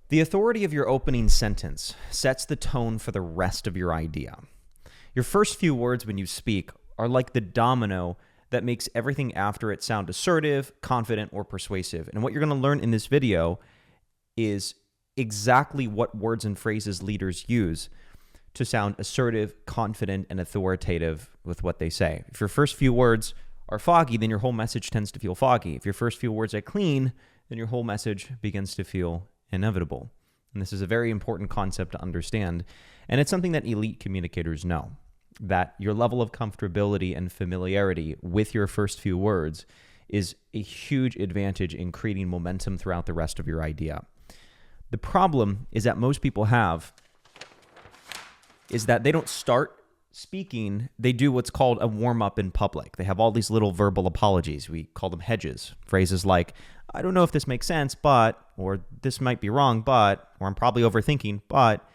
The authority of your opening sentence sets the tone for the rest of your idea. Your first few words when you speak are like the domino that makes everything after it sound assertive, confident, or persuasive. And what you're going to learn in this video is exactly what words and phrases leaders use to sound assertive, confident, and authoritative with what they say. If your first few words are foggy, then your whole message tends to feel foggy. If your first few words are clean, then your whole message begins to feel inevitable. And this is a very important concept to understand. And it's something that elite communicators know, that your level of comfortability and familiarity with your first few words is a huge advantage in creating momentum throughout the rest of your idea. The problem is that most people have is that they don't start speaking, they do what's called a warm-up in public. They have all these little verbal apologies. We call them hedges. Phrases like, I don't know if this makes sense, but, or this might be wrong, but, or I'm probably overthinking, but.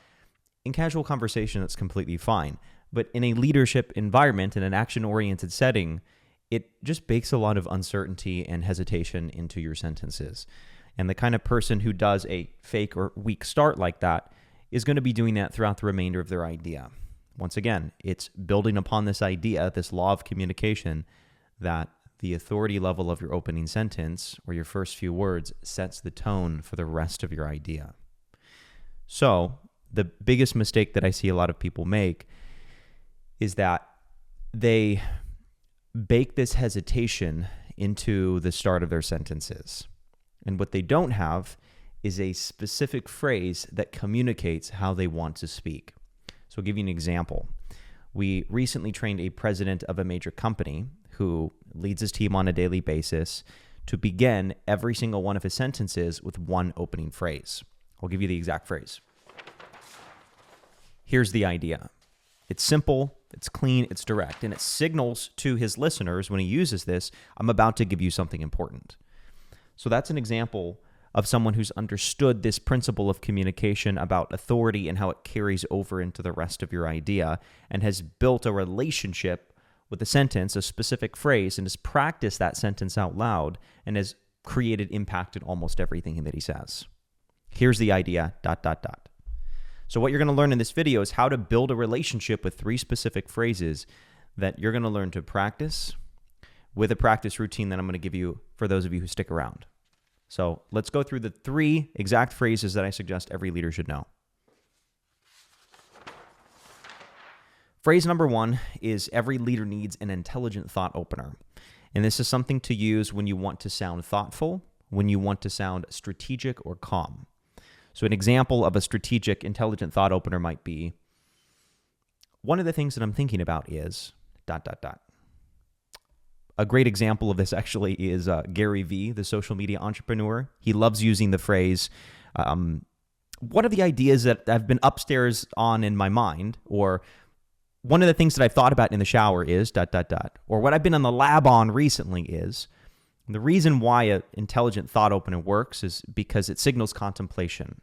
In casual conversation, that's completely fine. But in a leadership environment, in an action-oriented setting, it just bakes a lot of uncertainty and hesitation into your sentences. And the kind of person who does a fake or weak start like that is going to be doing that throughout the remainder of their idea. Once again, it's building upon this idea, this law of communication, that the authority level of your opening sentence or your first few words sets the tone for the rest of your idea. So, the biggest mistake that I see a lot of people make is that they bake this hesitation into the start of their sentences. And what they don't have is a specific phrase that communicates how they want to speak. So I'll give you an example. We recently trained a president of a major company who leads his team on a daily basis to begin every single one of his sentences with one opening phrase. I'll give you the exact phrase. Here's the idea. It's simple, it's clean, it's direct, and it signals to his listeners when he uses this, I'm about to give you something important. So that's an example of someone who's understood this principle of communication about authority and how it carries over into the rest of your idea and has built a relationship with a sentence, a specific phrase, and has practiced that sentence out loud and has created impact in almost everything that he says. Here's the idea, ... So what you're going to learn in this video is how to build a relationship with 3 specific phrases that you're going to learn to practice with a practice routine that I'm going to give you for those of you who stick around. So let's go through the 3 exact phrases that I suggest every leader should know. Phrase number 1 is every leader needs an intelligent thought opener. And this is something to use when you want to sound thoughtful, when you want to sound strategic or calm. So an example of a strategic, intelligent thought opener might be, one of the things that I'm thinking about is ... A great example of this actually is Gary Vee, the social media entrepreneur. He loves using the phrase, one of the ideas that I've been upstairs on in my mind, or one of the things that I've thought about in the shower is ... Or what I've been in the lab on recently is... And the reason why an intelligent thought opener works is because it signals contemplation.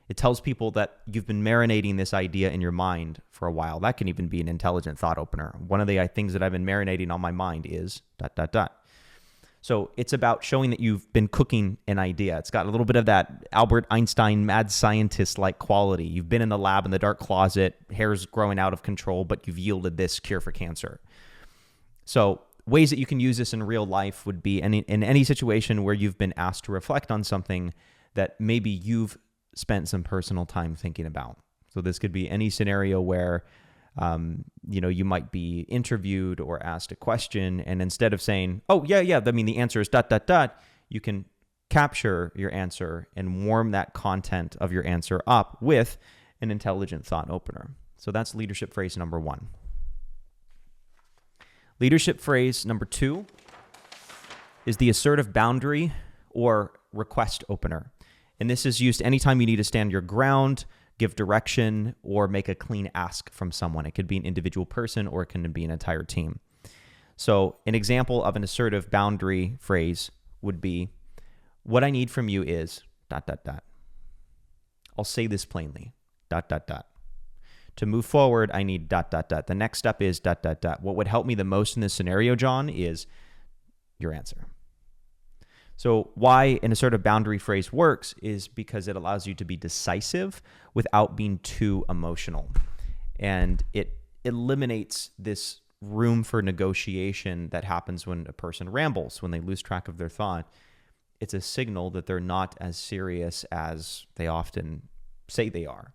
It tells people that you've been marinating this idea in your mind for a while. That can even be an intelligent thought opener. One of the things that I've been marinating on my mind is ... So it's about showing that you've been cooking an idea. It's got a little bit of that Albert Einstein mad scientist-like quality. You've been in the lab in the dark closet, hair's growing out of control, but you've yielded this cure for cancer. So ways that you can use this in real life would be in any situation where you've been asked to reflect on something that maybe you've spent some personal time thinking about. So this could be any scenario where you might be interviewed or asked a question, and instead of saying, oh, yeah, I mean, the answer is ... you can capture your answer and warm that content of your answer up with an intelligent thought opener. So that's leadership phrase number 1. Leadership phrase number 2 is the assertive boundary or request opener. And this is used anytime you need to stand your ground, give direction, or make a clean ask from someone. It could be an individual person or it can be an entire team. So an example of an assertive boundary phrase would be, what I need from you is ... I'll say this plainly, ... To move forward, I need ... The next step is ... What would help me the most in this scenario, John, is your answer. So why an assertive boundary phrase works is because it allows you to be decisive without being too emotional. And it eliminates this room for negotiation that happens when a person rambles, when they lose track of their thought. It's a signal that they're not as serious as they often say they are.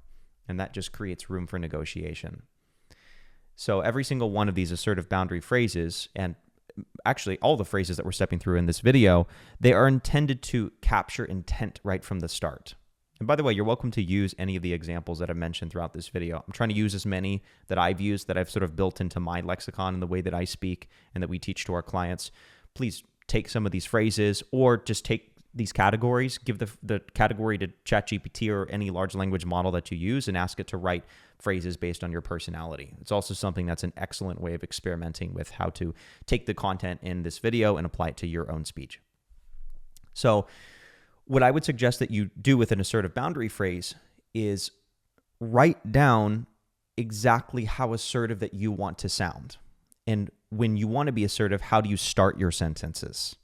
And that just creates room for negotiation. So every single one of these assertive boundary phrases, and actually all the phrases that we're stepping through in this video, they are intended to capture intent right from the start. And by the way, you're welcome to use any of the examples that I've mentioned throughout this video. I'm trying to use as many that I've used, that I've sort of built into my lexicon and the way that I speak and that we teach to our clients. Please take some of these phrases, or just take these categories, give the category to ChatGPT or any large language model that you use, and ask it to write phrases based on your personality. It's also something that's an excellent way of experimenting with how to take the content in this video and apply it to your own speech. So what I would suggest that you do with an assertive boundary phrase is write down exactly how assertive that you want to sound. And when you want to be assertive, how do you start your sentences?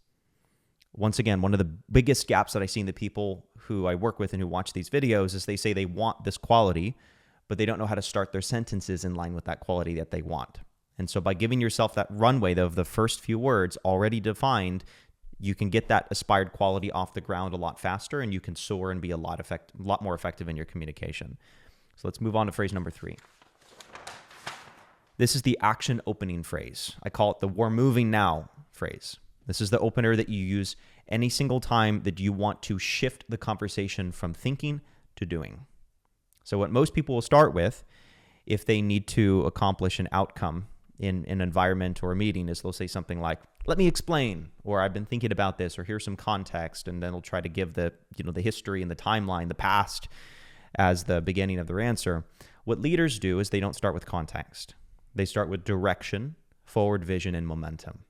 Once again, one of the biggest gaps that I see in the people who I work with and who watch these videos is they say they want this quality, but they don't know how to start their sentences in line with that quality that they want. And so by giving yourself that runway of the first few words already defined, you can get that aspired quality off the ground a lot faster, and you can soar and be a lot more effective in your communication. So let's move on to phrase number 3. This is the action opening phrase. I call it the "we're moving now" phrase. This is the opener that you use any single time that you want to shift the conversation from thinking to doing. So what most people will start with, if they need to accomplish an outcome in an environment or a meeting, is they'll say something like, "Let me explain," or "I've been thinking about this," or "Here's some context," and then they'll try to give the history and the timeline, the past, as the beginning of their answer. What leaders do is they don't start with context. They start with direction, forward vision, and momentum.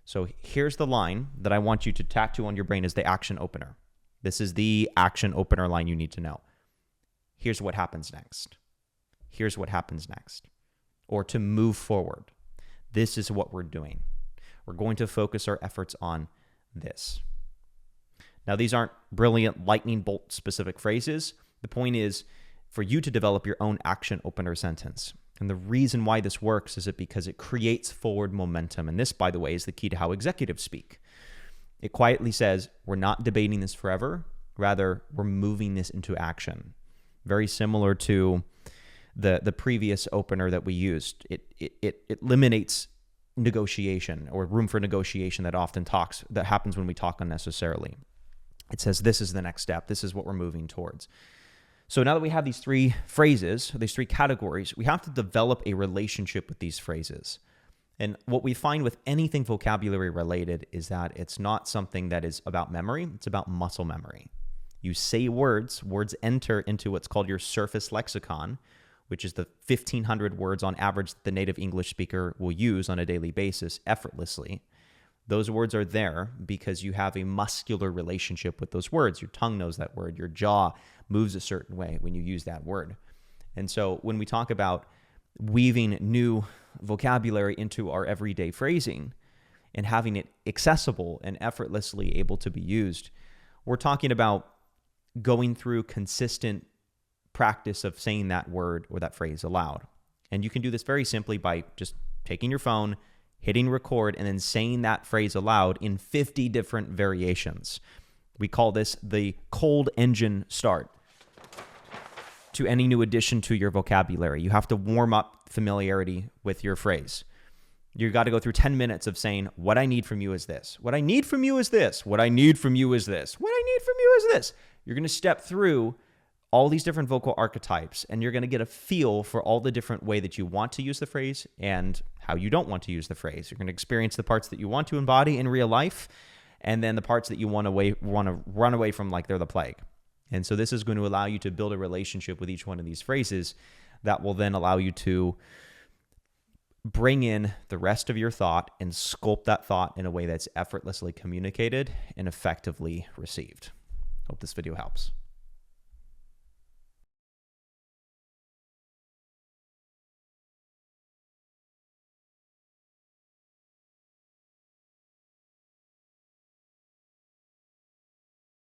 So here's the line that I want you to tattoo on your brain as the action opener. This is the action opener line you need to know. Here's what happens next. Here's what happens next. Or to move forward. This is what we're doing. We're going to focus our efforts on this. Now, these aren't brilliant lightning bolt specific phrases. The point is for you to develop your own action opener sentence. And the reason why this works is because it creates forward momentum. And this, by the way, is the key to how executives speak. It quietly says, we're not debating this forever. Rather, we're moving this into action. Very similar to the previous opener that we used. It eliminates negotiation, or room for negotiation that happens when we talk unnecessarily. It says, this is the next step. This is what we're moving towards. So now that we have these 3 phrases, these 3 categories, we have to develop a relationship with these phrases. And what we find with anything vocabulary related is that it's not something that is about memory, it's about muscle memory. You say words enter into what's called your surface lexicon, which is the 1,500 words on average that the native English speaker will use on a daily basis effortlessly. Those words are there because you have a muscular relationship with those words. Your tongue knows that word. Your jaw moves a certain way when you use that word. And so when we talk about weaving new vocabulary into our everyday phrasing and having it accessible and effortlessly able to be used, we're talking about going through consistent practice of saying that word or that phrase aloud. And you can do this very simply by just taking your phone, hitting record, and then saying that phrase aloud in 50 different variations. We call this the cold engine start to any new addition to your vocabulary. You have to warm up familiarity with your phrase. You got to go through 10 minutes of saying, what I need from you is this. What I need from you is this. What I need from you is this. What I need from you is this. You're going to step through all these different vocal archetypes, and you're going to get a feel for all the different way that you want to use the phrase and how you don't want to use the phrase. You're going to experience the parts that you want to embody in real life, and then the parts that you want to run away from like they're the plague. And so this is going to allow you to build a relationship with each one of these phrases that will then allow you to bring in the rest of your thought and sculpt that thought in a way that's effortlessly communicated and effectively received. Hope this video helps.